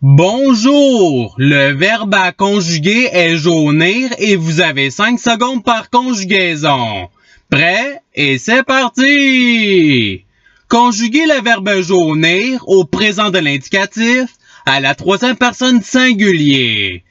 Bonjour! Le verbe à conjuguer est jaunir et vous avez 5 secondes par conjugaison. Prêt? Et c'est parti! Conjuguez le verbe jaunir au présent de l'indicatif à la troisième personne du singulier.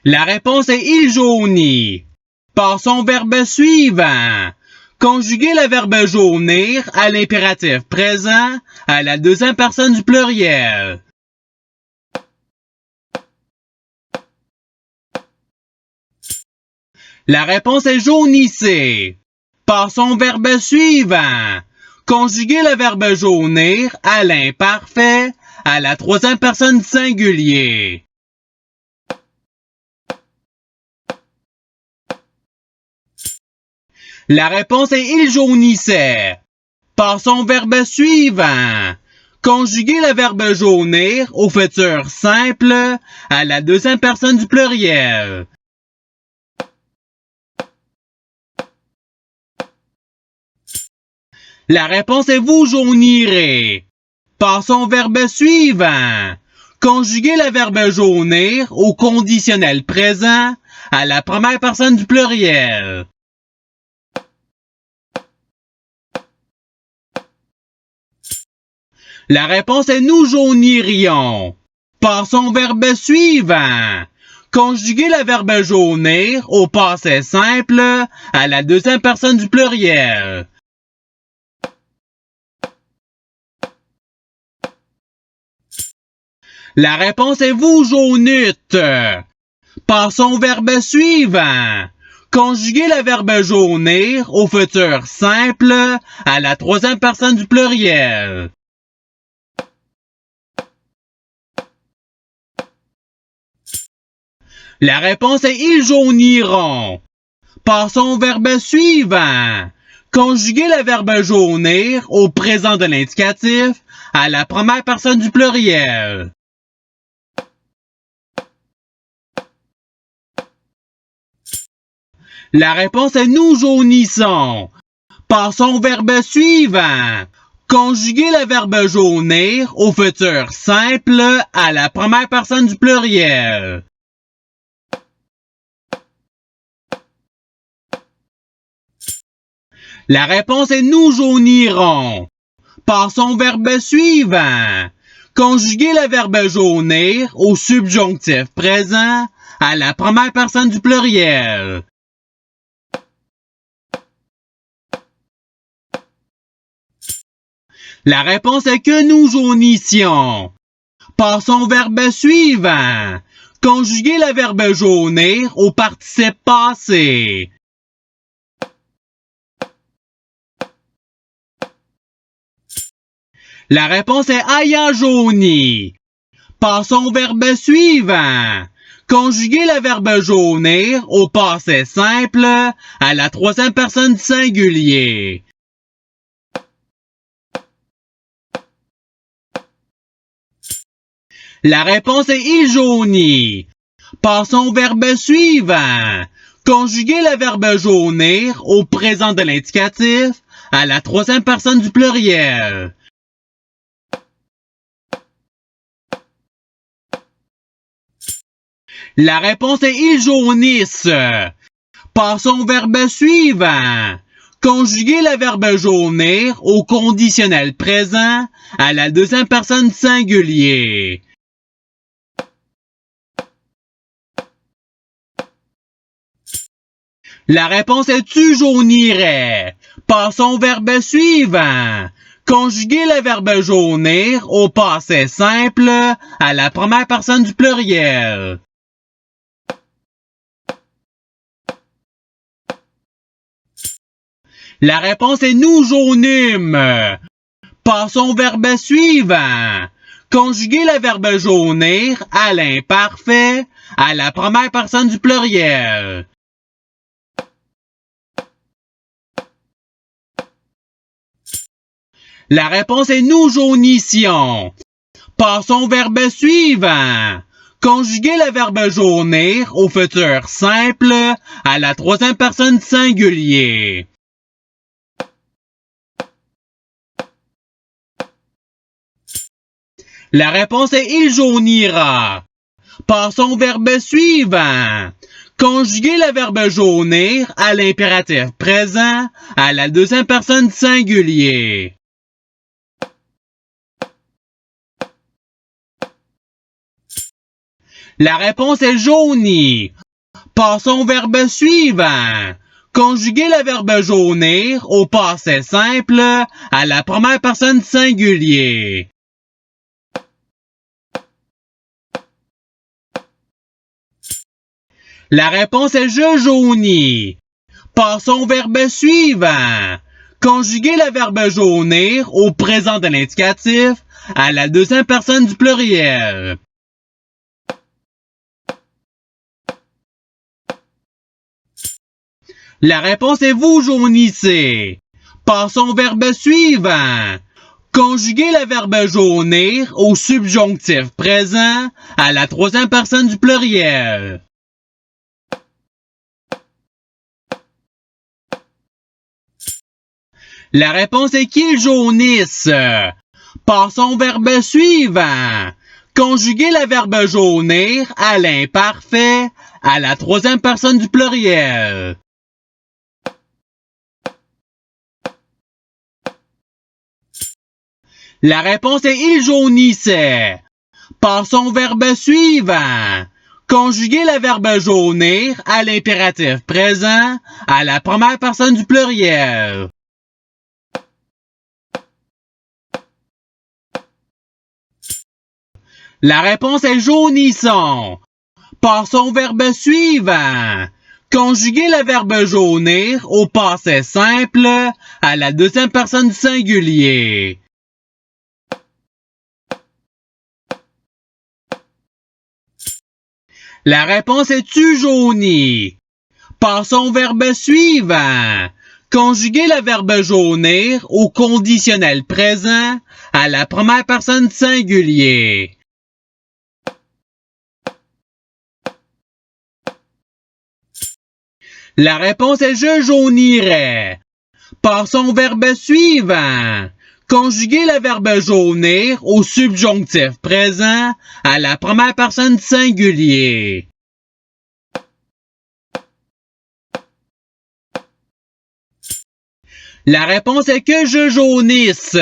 La réponse est il jaunit. Passons au verbe suivant. Conjuguez le verbe jaunir à l'impératif présent à la deuxième personne du pluriel. La réponse est jaunissez. Passons au verbe suivant. Conjuguez le verbe jaunir à l'imparfait à la troisième personne du singulier. La réponse est il jaunissait. Passons au verbe suivant. Conjuguez le verbe jaunir au futur simple à la deuxième personne du pluriel. La réponse est vous jaunirez. Passons au verbe suivant. Conjuguez le verbe jaunir au conditionnel présent à la première personne du pluriel. La réponse est nous jaunirions. Passons au verbe suivant. Conjuguez le verbe jaunir au passé simple à la deuxième personne du pluriel. La réponse est vous jaunûtes. Passons au verbe suivant. Conjuguez le verbe jaunir au futur simple à la troisième personne du pluriel. La réponse est ils jauniront. Passons au verbe suivant. Conjuguez le verbe jaunir au présent de l'indicatif à la première personne du pluriel. La réponse est nous jaunissons. Passons au verbe suivant. Conjuguez le verbe jaunir au futur simple à la première personne du pluriel. La réponse est nous jaunirons. Passons au verbe suivant. Conjuguez le verbe jaunir au subjonctif présent à la première personne du pluriel. La réponse est que nous jaunissions. Passons au verbe suivant. Conjuguez le verbe jaunir au participe passé. La réponse est ayant jauni. Passons au verbe suivant. Conjuguez le verbe jaunir au passé simple à la troisième personne du singulier. La réponse est il jaunit. Passons au verbe suivant. Conjuguez le verbe jaunir au présent de l'indicatif à la troisième personne du pluriel. La réponse est ils jaunissent. Passons au verbe suivant. Conjuguez le verbe jaunir au conditionnel présent à la deuxième personne du singulier. La réponse est tu jaunirais. Passons au verbe suivant. Conjuguez le verbe jaunir au passé simple à la première personne du pluriel. La réponse est nous jaunîmes. Passons au verbe suivant. Conjuguez le verbe jaunir à l'imparfait à la première personne du pluriel. La réponse est nous jaunissions. Passons au verbe suivant. Conjuguez le verbe jaunir au futur simple à la troisième personne du singulier. La réponse est il jaunira. Passons au verbe suivant. Conjuguer le verbe jaunir à l'impératif présent à la deuxième personne du singulier. La réponse est jauni. Passons au verbe suivant. Conjuguer le verbe jaunir au passé simple à la première personne du singulier. La réponse est je jaunis. Passons au verbe suivant. Conjuguer le verbe jaunir au présent de l'indicatif à la deuxième personne du pluriel. La réponse est vous jaunissez. Passons au verbe suivant. Conjuguer le verbe jaunir au subjonctif présent à la troisième personne du pluriel. La réponse est qu'ils jaunissent. Passons au verbe suivant. Conjuguer le verbe jaunir à l'imparfait à la troisième personne du pluriel. La réponse est il jaunissait. Passons au verbe suivant. Conjuguer le verbe jaunir à l'impératif présent à la première personne du pluriel. La réponse est jaunissons. Passons au verbe suivant. Conjuguer le verbe jaunir au passé simple à la deuxième personne du singulier. La réponse est tu jaunis. Passons au verbe suivant. Conjuguer le verbe jaunir au conditionnel présent à la première personne du singulier. La réponse est je jaunirais. Passons au verbe suivant. Conjuguer le verbe jaunir au subjonctif présent à la première personne du singulier. La réponse est que je jaunisse.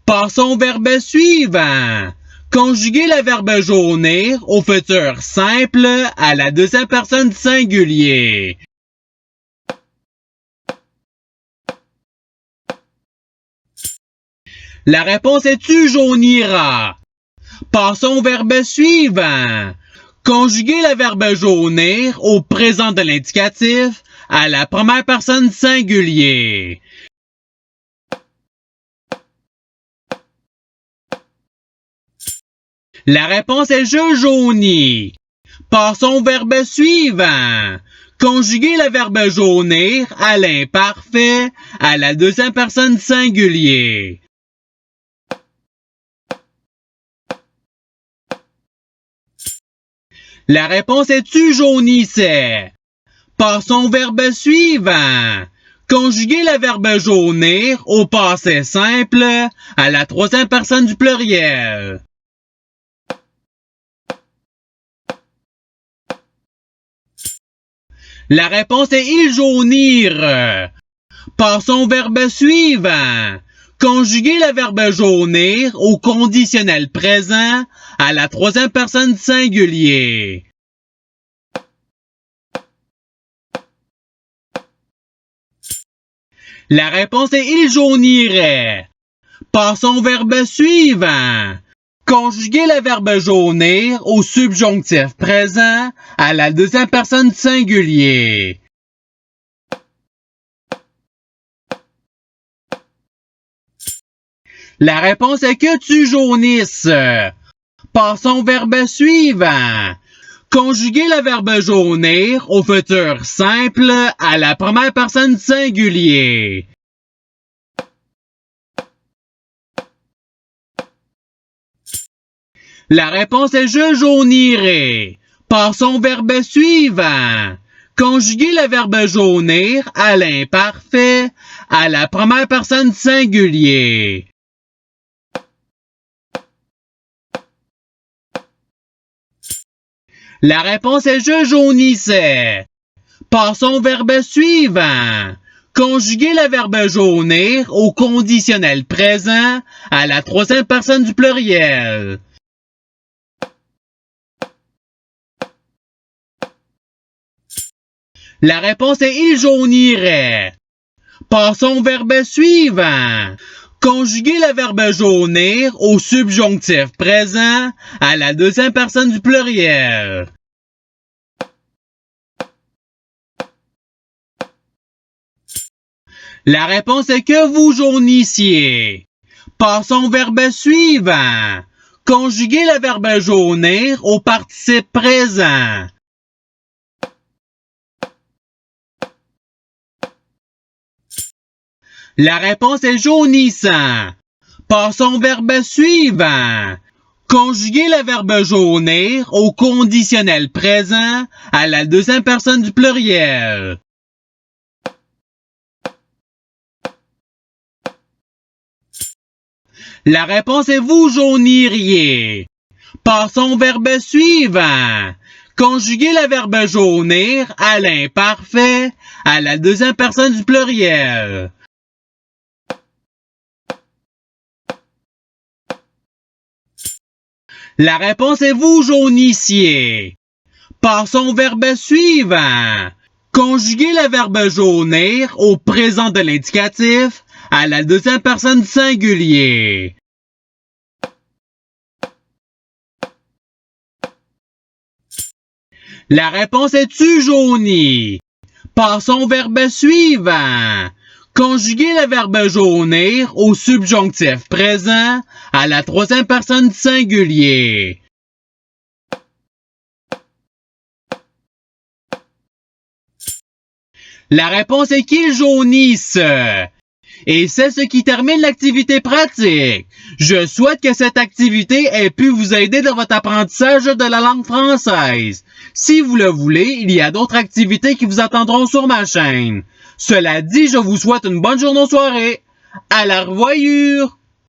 Passons au verbe suivant. Conjuguer le verbe jaunir au futur simple à la deuxième personne du singulier. La réponse est tu jauniras. Passons au verbe suivant. Conjuguer le verbe jaunir au présent de l'indicatif à la première personne du singulier. La réponse est je jaunis. Passons au verbe suivant. Conjuguer le verbe jaunir à l'imparfait à la deuxième personne du singulier. La réponse est tu jaunissais. Passons au verbe suivant. Conjuguer le verbe jaunir au passé simple à la troisième personne du pluriel. La réponse est il jaunir. Passons au verbe suivant. Conjuguer le verbe jaunir au conditionnel présent à la troisième personne du singulier. La réponse est il jaunirait. Passons au verbe suivant. Conjuguer le verbe jaunir au subjonctif présent à la deuxième personne du singulier. La réponse est que tu jaunisses. Passons au verbe suivant. Conjuguer le verbe jaunir au futur simple à la première personne du singulier. La réponse est je jaunirai. Passons au verbe suivant. Conjuguer le verbe jaunir à l'imparfait à la première personne du singulier. La réponse est je jaunissais. Passons au verbe suivant. Conjuguer le verbe jaunir au conditionnel présent à la troisième personne du pluriel. La réponse est il jaunirait. Passons au verbe suivant. Conjuguer le verbe jaunir au subjonctif présent à la deuxième personne du pluriel. La réponse est que vous jaunissiez. Passons au verbe suivant. Conjuguer le verbe jaunir au participe présent. La réponse est jaunissant. Passons au verbe suivant. Conjuguer le verbe jaunir au conditionnel présent à la deuxième personne du pluriel. La réponse est vous jauniriez. Passons au verbe suivant. Conjuguer le verbe jaunir à l'imparfait à la deuxième personne du pluriel. La réponse est vous jaunissiez. Passons au verbe suivant. Conjuguer le verbe jaunir au présent de l'indicatif à la deuxième personne du singulier. La réponse est tu jaunis. Passons au verbe suivant. Conjuguer le verbe jaunir au subjonctif présent à la troisième personne du singulier. La réponse est qu'ils jaunissent. Et c'est ce qui termine l'activité pratique. Je souhaite que cette activité ait pu vous aider dans votre apprentissage de la langue française. Si vous le voulez, il y a d'autres activités qui vous attendront sur ma chaîne. Cela dit, je vous souhaite une bonne journée ou soirée. À la revoyure!